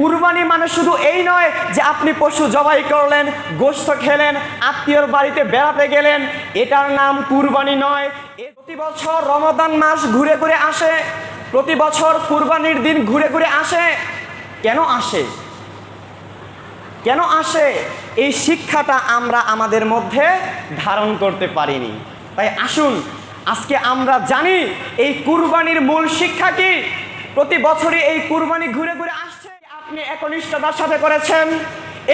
কুরবানি মানে শুধু এই নয় যে আপনি পশু জবাই করলেন, গোশত খেলেন, আত্মীয়র বাড়িতে বেড়াতে গেলেন, এটার নাম কুরবানি নয়। প্রতি বছর রমাদান মাস ঘুরে ঘুরে আসে, প্রতি বছর কুরবানির দিন ঘুরে ঘুরে আসে। কেন আসে? কেন আসে? এই শিক্ষাটা আমরা আমাদের মধ্যে ধারণ করতে পারিনি। তাই আসুন আজকে আমরা জানি এই কুরবানির মূল শিক্ষা কি। প্রতি বছরই এই কুরবানি ঘুরে ঘুরে আসছে। আপনি একনিষ্ঠতার সাথে করেছেন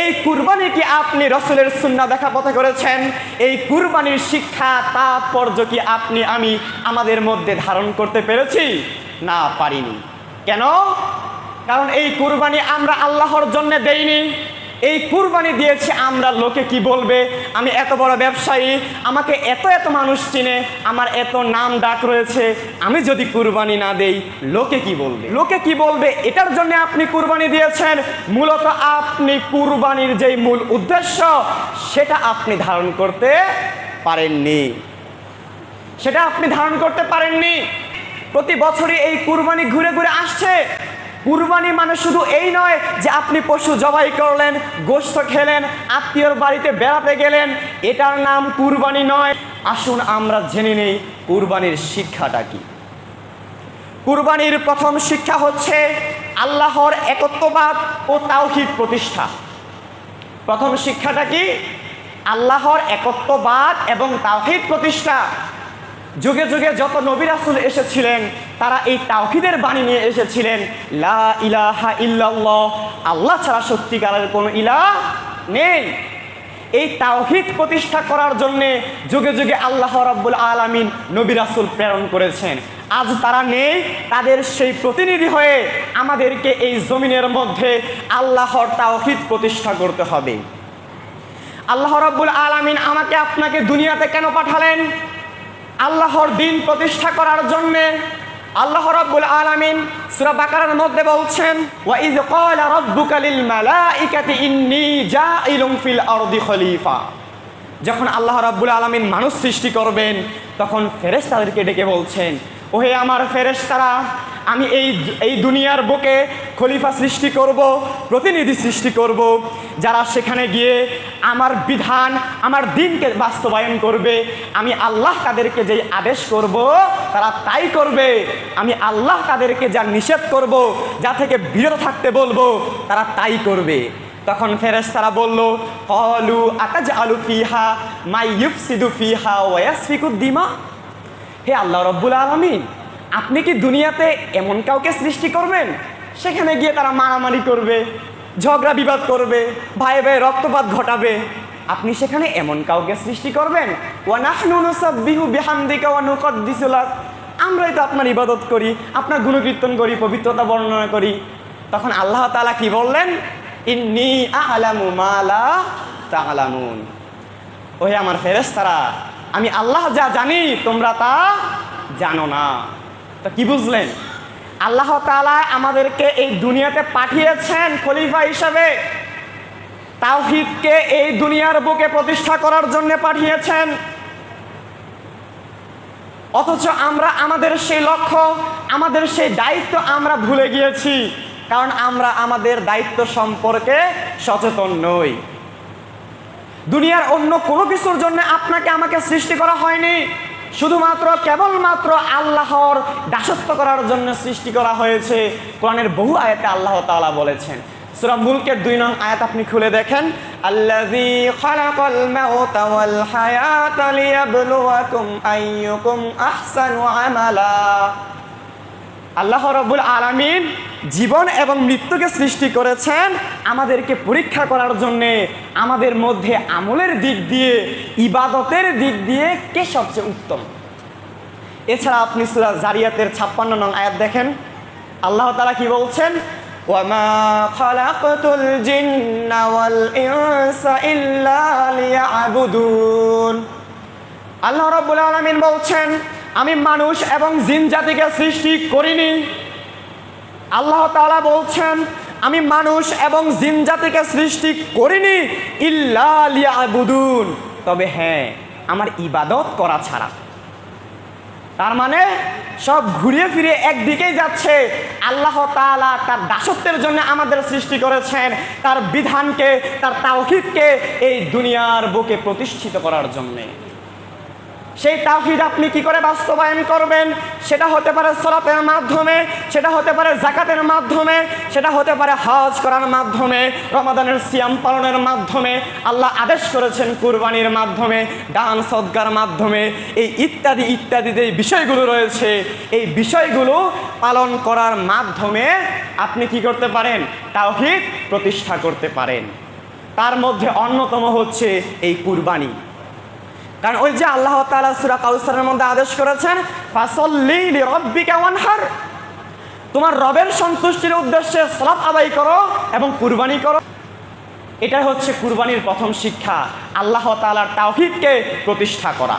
এই কুরবানি কি আপনি রাসূলের সুন্নাহ দেখা পথে করেছেন? এই কুরবানির শিক্ষা তাৎপর্য কি আপনি আমি আমাদের মধ্যে ধারণ করতে পেরেছি? না, পারিনি। কেন? কারণ এই কুরবানি আমরা আল্লাহর জন্য দেইনি। এই কুরবানি দিয়েছি আমরা লোকে কি বলবে, আমি এত বড় ব্যবসায়ী, আমাকে এত এত মানুষ চিনে, আমার এত নাম ডাক রয়েছে, আমি যদি কুরবানি না দেই লোকে কি বলবে, লোকে কি বলবে, এটার জন্য আপনি কুরবানি দিয়েছেন। মূলত আপনি কুরবানির যেই মূল উদ্দেশ্য সেটা আপনি ধারণ করতে পারেননি, সেটা আপনি ধারণ করতে পারেননি। প্রতি বছরই এই কুরবানি ঘুরে ঘুরে আসছে। কুরবানি মানে শুধু এই নয় যে আপনি পশু জবাই করলেন, গোশত খেলেন, আত্মীয়র বাড়িতে বেড়াতে গেলেন, এটার নাম কুরবানি নয়। আসুন আমরা জেনে নেই কুরবানির শিক্ষাটা কি। কুরবানির প্রথম শিক্ষা হচ্ছে আল্লাহর একত্ববাদ ও তাওহীদ প্রতিষ্ঠা। প্রথম শিক্ষাটা কি? আল্লাহর একত্ববাদ এবং তাওহীদ প্রতিষ্ঠা। যুগে যুগে যত নবী রাসূল এসেছিলেন তারা এই তাওহীদের বাণী নিয়ে এসেছিলেন, লা ইলাহা ইল্লাল্লাহ, আল্লাহ ছাড়া সত্যিকারের কোনো ইলাহ নেই। এই তাওহীদ প্রতিষ্ঠা করার জন্য যুগে যুগে আল্লাহ রাব্বুল আলামিন নবী রাসূল প্রেরণ করেছেন। আজ তারা নেই, তাদের সেই প্রতিনিধি হয়ে আমাদেরকে এই জমিনের মধ্যে আল্লাহর তাওহীদ প্রতিষ্ঠা করতে হবে। আল্লাহ রাব্বুল আলামিন আমাকে আপনাকে দুনিয়াতে কেন পাঠালেন? আল্লাহর দ্বীন প্রতিষ্ঠা করার জন্যে। আল্লাহ রাব্বুল আলামিন সূরা বাকারার মধ্যে বলছেন, ওয়া ইয ক্বালা রাব্বুকা লিল মালাইকাতি ইন্নী জাইলুন ফিল আরদি খলিফা। যখন আল্লাহ রাব্বুল আলামিন মানুষ সৃষ্টি করবেন তখন ফেরেশতাদেরকে ডেকে বলছেন, ওহে আমার ফেরেশতারা, আমি এই দুনিয়ার বুকে খলিফা সৃষ্টি করব, প্রতিনিধি সৃষ্টি করব, যারা সেখানে গিয়ে আমার বিধান, আমার দ্বীনকে বাস্তবায়ন করবে। আমি আল্লাহ তাদেরকে যেই আদেশ করব তারা তাই করবে, আমি আল্লাহ তাদেরকে যা নিষেধ করব, যা থেকে বিরত থাকতে বলবো তারা তাই করবে। তখন ফেরেশতারা বলল, ক্বালু আতাজআলু ফিহা মাই ইউফসিদু ফিহা ওয়া ইয়াসফিকুদ দিমা। হে আল্লাহ রাব্বুল আলামিন, আপনি কি দুনিয়াতে এমন কাউকে সৃষ্টি করবেন সেখানে গিয়ে তারা মারামারি করবে, ঝগড়া বিবাদ করবে, ভাই ভাই রক্তপাত ঘটাবে? আপনি সেখানে এমন কাউকে সৃষ্টি করবেন? ওয়া নাহনু নুসাব্বিহু বিহামদিকা ওয়া নুকদ্দিসু লাক, আমরাই তো আপনার ইবাদত করি, আপনার গুণকীর্তন করি, পবিত্রতা বর্ণনা করি। তখন আল্লাহ তাআলা কি বললেন? ইন্নী আ'লামু মা লা তা'লামুন। ওহে আমার ফেরেশতারা, আমি আল্লাহ যা জানি তোমরা তা জানো না। তো কি বুঝলেন? আল্লাহ তাআলা আমাদেরকে এই দুনিয়াতে পাঠিয়েছেন খলিফা হিসাবে, তাওহীদকে এই দুনিয়ার বুকে প্রতিষ্ঠা করার জন্য পাঠিয়েছেন। অথচ আমরা আমাদের সেই লক্ষ্য, আমাদের সেই দায়িত্ব আমরা ভুলে গিয়েছি, কারণ আমরা আমাদের দায়িত্ব সম্পর্কে সচেতন নই। দুনিয়ার অন্য কোনো কিছুর জন্য আপনাকে আমাকে সৃষ্টি করা হয়নি, শুধুমাত্র কেবলমাত্র আল্লাহর দাসত্ব করার জন্য সৃষ্টি করা হয়েছে। কোরআনের বহু আয়াতে আল্লাহ তাআলা বলেছেন। সূরা মুলকের 2 নং আয়াত আপনি খুলে দেখেন, আল্লাযী খালাকাল মাউতা ওয়াল হায়াতা লিয়াবলুয়াকুম আইয়ুকুম আহসানু আমালা। আল্লাহ রাব্বুল আলামিন জীবন এবং মৃত্যুকে সৃষ্টি করেছেন আমাদেরকে পরীক্ষা করার জন্যে, আমাদের মধ্যে আমলের দিক দিয়ে, ইবাদতের দিক দিয়ে কে সবচেয়ে উত্তম। এছাড়া আপনি সূরা জারিয়াতের 56 নং আয়াত দেখেন, আল্লাহ তাআলা কি বলছেন? ওয়ামা খালাকতুল জিন্না ওয়াল ইনসা ইল্লা লিয়াবুদুন। আল্লাহ রাব্বুল আলামিন বলছেন, আমি মানুষ এবং জিন জাতিকে সৃষ্টি করিনি। আল্লাহ তাআলা বলছেন, আমি মানুষ এবং জিন জাতিকে সৃষ্টি করিনি ইল্লা লিয়াবুদুন, তবে হ্যাঁ, আমার ইবাদত করা ছাড়া। তার মানে সব ঘুরিয়ে ফিরে একদিকেই যাচ্ছে। আল্লাহ তাআলা তার দাসত্বের জন্য আমাদের সৃষ্টি করেছেন, তার বিধানকে, তার তাওহীদকে এই দুনিয়ার বুকে প্রতিষ্ঠিত করার জন্যে। সেই তাওহীদ আপনি কি করে বাস্তবায়ন করবেন? সেটা হতে পারে সালাতের মাধ্যমে, সেটা হতে পারে যাকাতের মাধ্যমে, সেটা হতে পারে হজ করার মাধ্যমে, রমাদানের সিয়াম পালনের মাধ্যমে, আল্লাহ আদেশ করেছেন কুরবানির মাধ্যমে, দান সদকার মাধ্যমে, এই ইত্যাদি ইত্যাদি যে বিষয়গুলো রয়েছে, এই বিষয়গুলো পালন করার মাধ্যমে আপনি কি করতে পারেন? তাওহীদ প্রতিষ্ঠা করতে পারেন। তার মধ্যে অন্যতম হচ্ছে এই কুরবানি। কারণ ওই যে আল্লাহ তাআলা সূরা কাউসারের মধ্যে আদেশ করেছেন, ফাসাল্লি লিরাব্বিকা ওয়ানহার, তোমার রবের সন্তুষ্টির উদ্দেশ্যে সালাত আদায় করো এবং কুরবানি করো। এটাই হচ্ছে কুরবানির প্রথম শিক্ষা, আল্লাহ তাআলার তাওহীদকে প্রতিষ্ঠা করা।